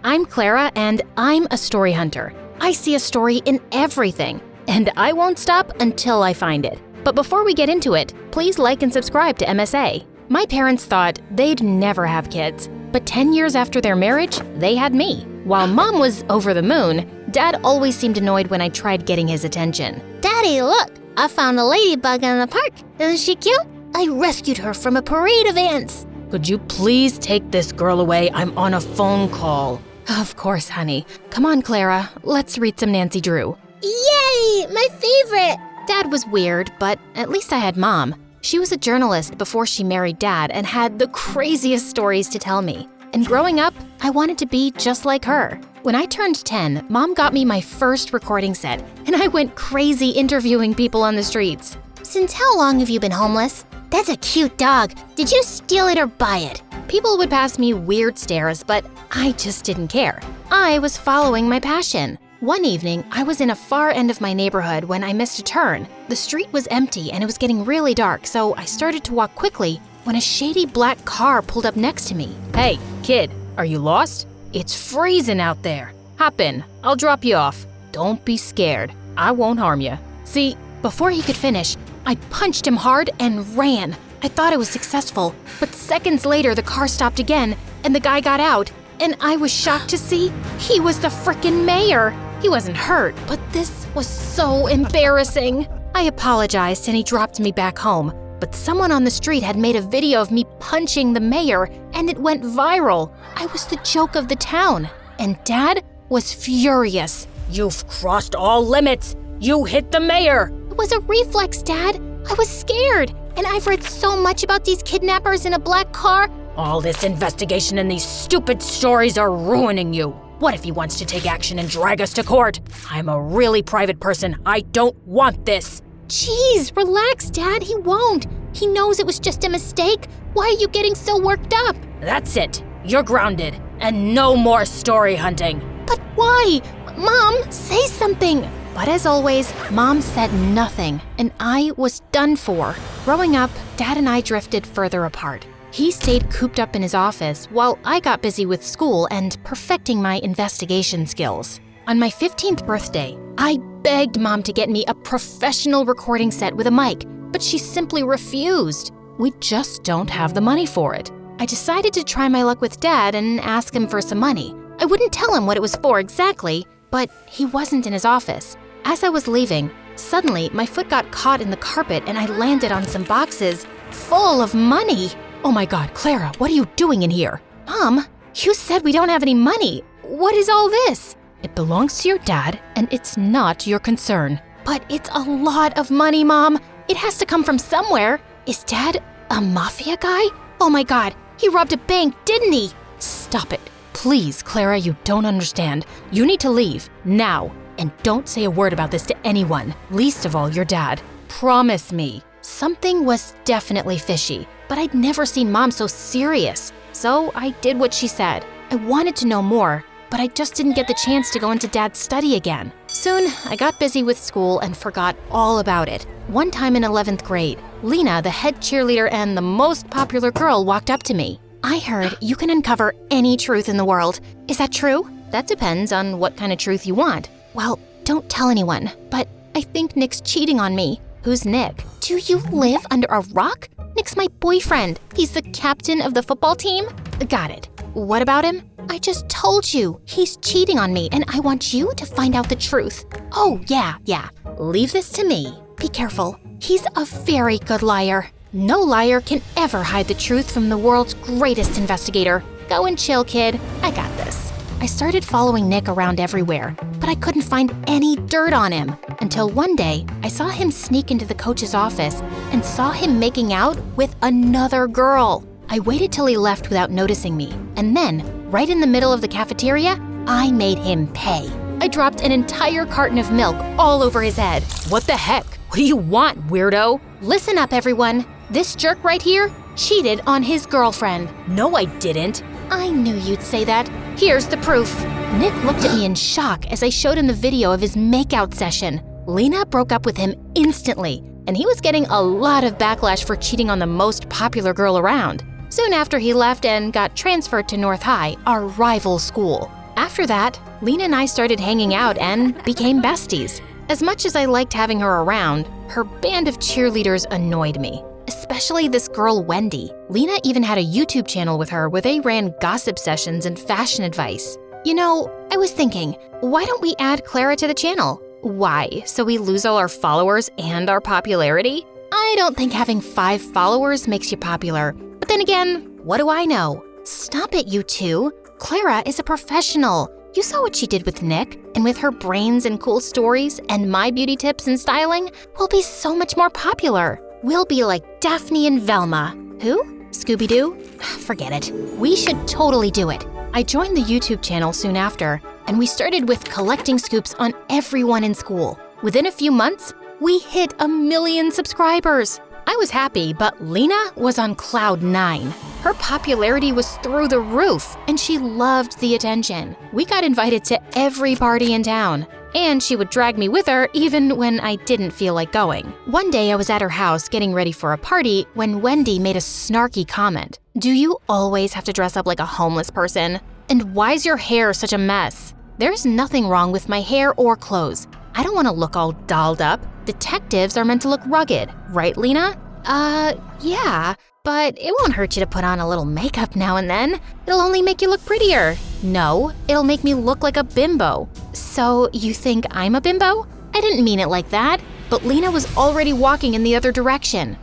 I'm Clara and I'm a story hunter. I see a story in everything, and I won't stop until I find it. But before we get into it, please like and subscribe to MSA. My parents thought they'd never have kids, but 10 years after their marriage, they had me. While Mom was over the moon, Dad always seemed annoyed when I tried getting his attention. Daddy, look! I found a ladybug in the park. Isn't she cute? I rescued her from a parade of ants. Could you please take this girl away? I'm on a phone call. Of course, honey. Come on, Clara. Let's read some Nancy Drew. Yay! My favorite! Dad was weird, but at least I had Mom. She was a journalist before she married Dad and had the craziest stories to tell me. And growing up, I wanted to be just like her. When I turned 10, Mom got me my first recording set, and I went crazy interviewing people on the streets. Since how long have you been homeless? That's a cute dog. Did you steal it or buy it? People would pass me weird stares, but I just didn't care. I was following my passion. One evening, I was in a far end of my neighborhood when I missed a turn. The street was empty and it was getting really dark, so I started to walk quickly when a shady black car pulled up next to me. Hey, kid, are you lost? It's freezing out there. Hop in, I'll drop you off. Don't be scared, I won't harm you. See, before he could finish, I punched him hard and ran. I thought I was successful, but seconds later the car stopped again and the guy got out, and I was shocked to see he was the frickin' mayor. He wasn't hurt, but this was so embarrassing. I apologized and he dropped me back home, but someone on the street had made a video of me punching the mayor and it went viral. I was the joke of the town, and Dad was furious. You've crossed all limits. You hit the mayor. It was a reflex, Dad. I was scared, and I've read so much about these kidnappers in a black car. All this investigation and these stupid stories are ruining you. What if he wants to take action and drag us to court? I'm a really private person. I don't want this. Jeez, relax, Dad. He won't. He knows it was just a mistake. Why are you getting so worked up? That's it. You're grounded. And no more story hunting. But why? Mom, say something. But as always, Mom said nothing, and I was done for. Growing up, Dad and I drifted further apart. He stayed cooped up in his office while I got busy with school and perfecting my investigation skills. On my 15th birthday, I begged Mom to get me a professional recording set with a mic, but she simply refused. We just don't have the money for it. I decided to try my luck with Dad and ask him for some money. I wouldn't tell him what it was for exactly, but he wasn't in his office. As I was leaving, suddenly my foot got caught in the carpet and I landed on some boxes full of money. Oh my God, Clara, what are you doing in here? Mom, you said we don't have any money. What is all this? It belongs to your dad and it's not your concern. But it's a lot of money, Mom. It has to come from somewhere. Is Dad a mafia guy? Oh my God, he robbed a bank, didn't he? Stop it. Please, Clara, you don't understand. You need to leave, now. And don't say a word about this to anyone, least of all your dad. Promise me. Something was definitely fishy, but I'd never seen Mom so serious. So I did what she said. I wanted to know more, but I just didn't get the chance to go into Dad's study again. Soon, I got busy with school and forgot all about it. One time in 11th grade, Lena, the head cheerleader and the most popular girl, walked up to me. I heard you can uncover any truth in the world. Is that true? That depends on what kind of truth you want. Well, don't tell anyone, but I think Nick's cheating on me. Who's Nick? Do you live under a rock? Nick's my boyfriend. He's the captain of the football team. Got it. What about him? I just told you. He's cheating on me, and I want you to find out the truth. Oh, yeah. Leave this to me. Be careful. He's a very good liar. No liar can ever hide the truth from the world's greatest investigator. Go and chill, kid. I got this. I started following Nick around everywhere, but I couldn't find any dirt on him. Until one day, I saw him sneak into the coach's office and saw him making out with another girl. I waited till he left without noticing me, and then, right in the middle of the cafeteria, I made him pay. I dropped an entire carton of milk all over his head. What the heck? What do you want, weirdo? Listen up, everyone. This jerk right here cheated on his girlfriend. No, I didn't. I knew you'd say that. Here's the proof. Nick looked at me in shock as I showed him the video of his makeout session. Lena broke up with him instantly, and he was getting a lot of backlash for cheating on the most popular girl around. Soon after he left and got transferred to North High, our rival school. After that, Lena and I started hanging out and became besties. As much as I liked having her around, her band of cheerleaders annoyed me. Especially this girl, Wendy. Lena even had a YouTube channel with her where they ran gossip sessions and fashion advice. You know, I was thinking, why don't we add Clara to the channel? Why, so we lose all our followers and our popularity? I don't think having 5 followers makes you popular. But then again, what do I know? Stop it, you two. Clara is a professional. You saw what she did with Nick, and with her brains and cool stories and my beauty tips and styling, we'll be so much more popular. We'll be like Daphne and Velma. Who? Scooby-Doo? Forget it. We should totally do it. I joined the YouTube channel soon after, and we started with collecting scoops on everyone in school. Within a few months, we hit 1 million subscribers. I was happy, but Lena was on cloud 9. Her popularity was through the roof, and she loved the attention. We got invited to every party in town, and she would drag me with her even when I didn't feel like going. One day I was at her house getting ready for a party when Wendy made a snarky comment. Do you always have to dress up like a homeless person? And why's your hair such a mess? There's nothing wrong with my hair or clothes. I don't want to look all dolled up. Detectives are meant to look rugged, right, Lena? Yeah, but it won't hurt you to put on a little makeup now and then. It'll only make you look prettier. No, it'll make me look like a bimbo. So you think I'm a bimbo? I didn't mean it like that, but Lena was already walking in the other direction.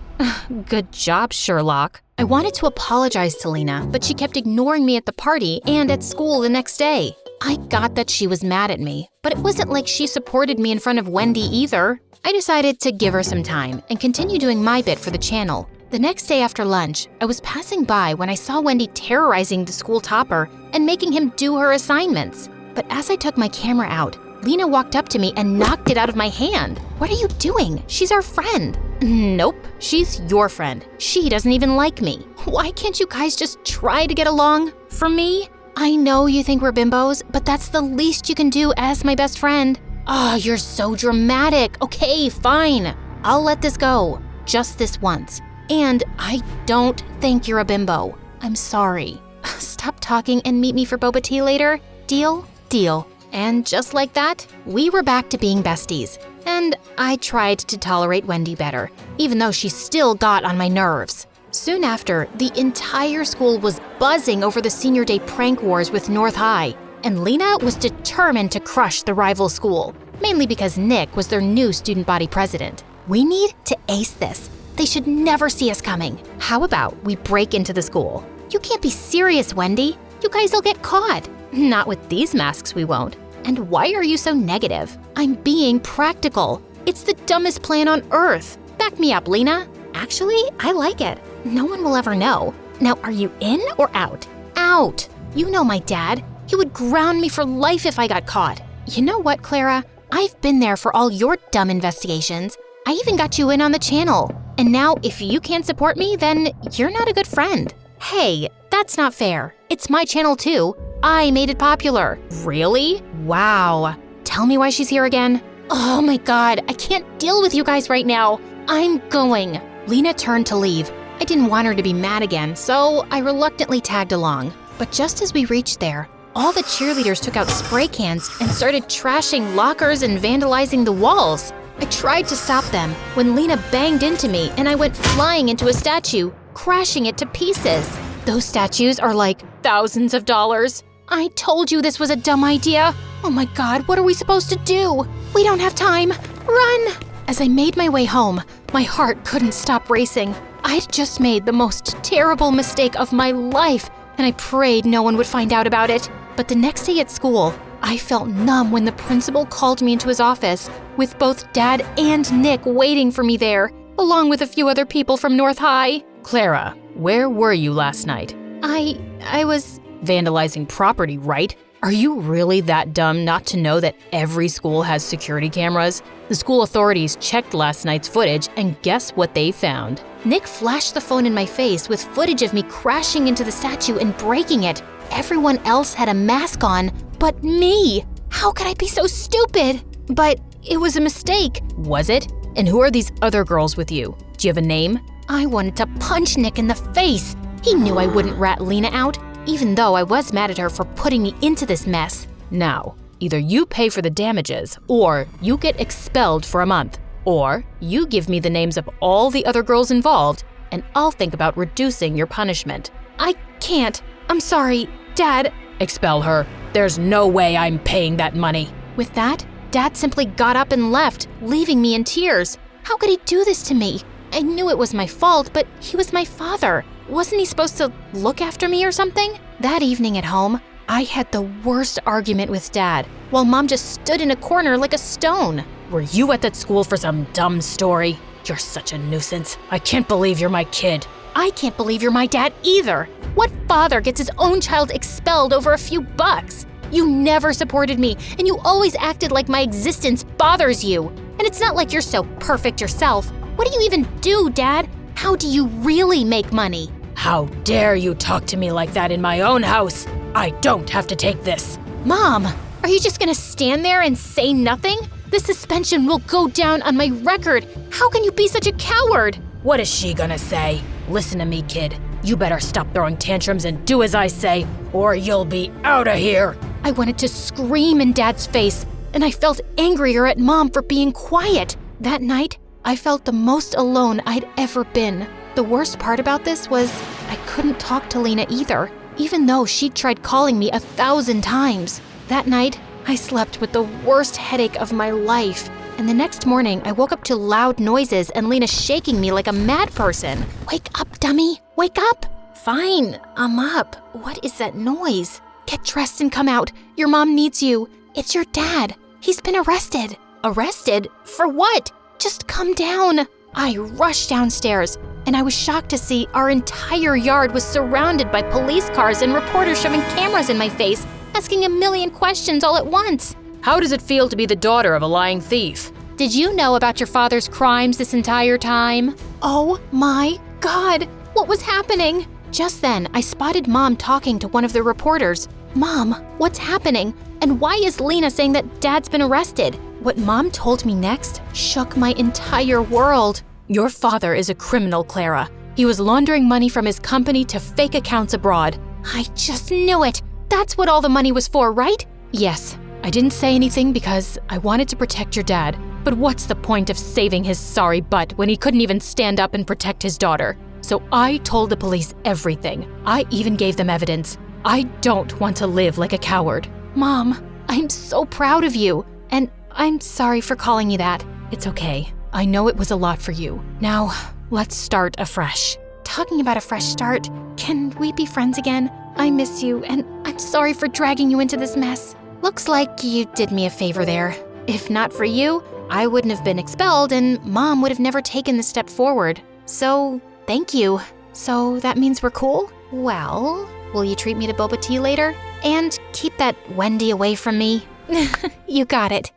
Good job, Sherlock. I wanted to apologize to Lena, but she kept ignoring me at the party and at school the next day. I got that she was mad at me, but it wasn't like she supported me in front of Wendy either. I decided to give her some time and continue doing my bit for the channel. The next day after lunch, I was passing by when I saw Wendy terrorizing the school topper and making him do her assignments. But as I took my camera out, Lena walked up to me and knocked it out of my hand. What are you doing? She's our friend. Nope, she's your friend. She doesn't even like me. Why can't you guys just try to get along? For me? I know you think we're bimbos, but that's the least you can do as my best friend. Oh, you're so dramatic. Okay, fine. I'll let this go. Just this once. And I don't think you're a bimbo. I'm sorry. Stop talking and meet me for boba tea later. Deal? Deal. And just like that, we were back to being besties. And I tried to tolerate Wendy better, even though she still got on my nerves. Soon after, the entire school was buzzing over the senior day prank wars with North High, and Lena was determined to crush the rival school, mainly because Nick was their new student body president. We need to ace this. They should never see us coming. How about we break into the school? You can't be serious, Wendy. You guys will get caught. Not with these masks, we won't. And why are you so negative? I'm being practical. It's the dumbest plan on earth. Back me up, Lena. Actually, I like it. No one will ever know. Now, are you in or out? Out. You know my dad. He would ground me for life if I got caught. You know what, Clara? I've been there for all your dumb investigations. I even got you in on the channel. And now, if you can't support me, then you're not a good friend. Hey, that's not fair. It's my channel too. I made it popular. Really? Wow. Tell me why she's here again. Oh my God, I can't deal with you guys right now. I'm going. Lena turned to leave. I didn't want her to be mad again, so I reluctantly tagged along. But just as we reached there, all the cheerleaders took out spray cans and started trashing lockers and vandalizing the walls. I tried to stop them when Lena banged into me and I went flying into a statue, crashing it to pieces. Those statues are like thousands of dollars. I told you this was a dumb idea. Oh my God, what are we supposed to do? We don't have time. Run! As I made my way home, my heart couldn't stop racing. I'd just made the most terrible mistake of my life, and I prayed no one would find out about it. But the next day at school, I felt numb when the principal called me into his office, with both Dad and Nick waiting for me there, along with a few other people from North High. Clara, where were you last night? I was vandalizing property, right? Are you really that dumb not to know that every school has security cameras? The school authorities checked last night's footage, and guess what they found? Nick flashed the phone in my face with footage of me crashing into the statue and breaking it. Everyone else had a mask on, but me. How could I be so stupid? But it was a mistake. Was it? And who are these other girls with you? Do you have a name? I wanted to punch Nick in the face. He knew I wouldn't rat Lena out, even though I was mad at her for putting me into this mess. Now, either you pay for the damages, or you get expelled for a month, or you give me the names of all the other girls involved, and I'll think about reducing your punishment. I can't. I'm sorry, Dad. Expel her. There's no way I'm paying that money. With that, Dad simply got up and left, leaving me in tears. How could he do this to me? I knew it was my fault, but he was my father. Wasn't he supposed to look after me or something? That evening at home, I had the worst argument with Dad, while Mom just stood in a corner like a stone. Were you at that school for some dumb story? You're such a nuisance. I can't believe you're my kid. I can't believe you're my dad either. What father gets his own child expelled over a few bucks? You never supported me, and you always acted like my existence bothers you. And it's not like you're so perfect yourself. What do you even do, Dad? How do you really make money? How dare you talk to me like that in my own house? I don't have to take this. Mom, are you just gonna stand there and say nothing? The suspension will go down on my record. How can you be such a coward? What is she gonna say? Listen to me, kid. You better stop throwing tantrums and do as I say, or you'll be out of here. I wanted to scream in Dad's face, and I felt angrier at Mom for being quiet. That night, I felt the most alone I'd ever been. The worst part about this was I couldn't talk to Lena either, even though she'd tried calling me 1,000 times. That night, I slept with the worst headache of my life. And the next morning, I woke up to loud noises and Lena shaking me like a mad person. Wake up, dummy! Wake up! Fine, I'm up. What is that noise? Get dressed and come out. Your mom needs you. It's your dad. He's been arrested. Arrested? For what? Just come down. I rushed downstairs, and I was shocked to see our entire yard was surrounded by police cars and reporters shoving cameras in my face, asking a million questions all at once. How does it feel to be the daughter of a lying thief? Did you know about your father's crimes this entire time? Oh my God, what was happening? Just then, I spotted Mom talking to one of the reporters. Mom, what's happening? And why is Lena saying that Dad's been arrested? What Mom told me next shook my entire world. Your father is a criminal, Clara. He was laundering money from his company to fake accounts abroad. I just knew it. That's what all the money was for, right? Yes. I didn't say anything because I wanted to protect your dad. But what's the point of saving his sorry butt when he couldn't even stand up and protect his daughter? So I told the police everything. I even gave them evidence. I don't want to live like a coward. Mom, I'm so proud of you. And I'm sorry for calling you that. It's okay. I know it was a lot for you. Now, let's start afresh. Talking about a fresh start, can we be friends again? I miss you, and I'm sorry for dragging you into this mess. Looks like you did me a favor there. If not for you, I wouldn't have been expelled and Mom would have never taken the step forward. So, thank you. So that means we're cool? Well, will you treat me to boba tea later? And keep that Wendy away from me? You got it.